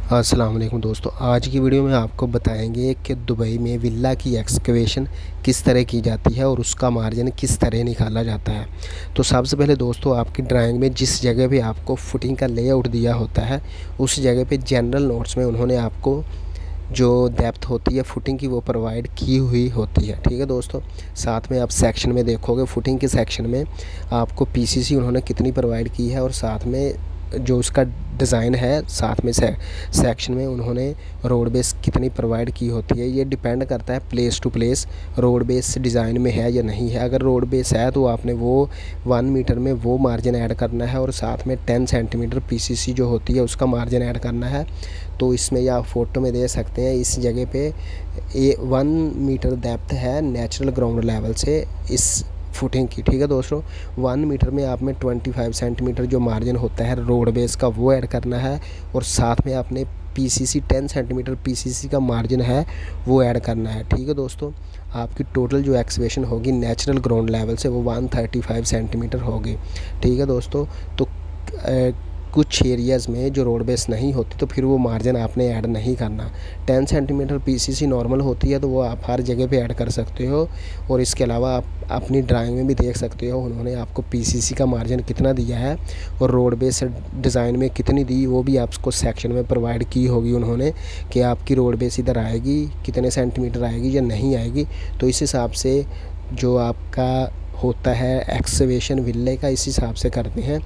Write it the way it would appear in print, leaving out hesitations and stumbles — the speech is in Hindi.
अस्सलाम वालेकुम दोस्तों, आज की वीडियो में आपको बताएंगे कि दुबई में विला की एक्सकवेशन किस तरह की जाती है और उसका मार्जिन किस तरह निकाला जाता है। तो सबसे पहले दोस्तों, आपकी ड्राइंग में जिस जगह पे आपको फुटिंग का लेआउट दिया होता है उस जगह पे जनरल नोट्स में उन्होंने आपको जो डेप्थ होती है फुटिंग की वो प्रोवाइड की हुई होती है। ठीक है दोस्तों, साथ में आप सेक्शन में देखोगे फुटिंग के सेक्शन में आपको पीसीसी उन्होंने कितनी प्रोवाइड की है और साथ में जो उसका डिज़ाइन है साथ में सेक्शन में उन्होंने रोड बेस कितनी प्रोवाइड की होती है। ये डिपेंड करता है place to place road base design में है या नहीं है। अगर रोड बेस है तो आपने वो 1 मीटर में वो मार्जिन ऐड करना है और साथ में 10 सेंटीमीटर पीसीसी जो होती है उसका मार्जिन ऐड करना है। तो इसमें या फ़ोटो में दे सकते हैं, इस जगह पे 1 मीटर डेप्थ है नेचुरल ग्राउंड लेवल से इस फुटिंग की। ठीक है दोस्तों, 1 मीटर में आप में 25 सेंटीमीटर जो मार्जिन होता है रोड बेस का वो ऐड करना है और साथ में आपने पीसीसी 10 सेंटीमीटर पीसीसी का मार्जिन है वो ऐड करना है। ठीक है दोस्तों, आपकी टोटल जो एक्सवेशन होगी नेचुरल ग्राउंड लेवल से वो 135 सेंटीमीटर होगी। ठीक है दोस्तों, तो कुछ एरियाज़ में जो रोड बेस नहीं होती तो फिर वो मार्जिन आपने ऐड नहीं करना। 10 सेंटीमीटर पीसीसी नॉर्मल होती है तो वो आप हर जगह पे ऐड कर सकते हो। और इसके अलावा आप अपनी ड्राइंग में भी देख सकते हो उन्होंने आपको पीसीसी का मार्जिन कितना दिया है और रोड बेस डिज़ाइन में कितनी दी वो भी आपको सेक्शन में प्रोवाइड की होगी उन्होंने कि आपकी रोड बेस इधर आएगी कितने सेंटीमीटर आएगी या नहीं आएगी। तो इस हिसाब से जो आपका होता है एक्सकवेशन विले का इस हिसाब से करते हैं।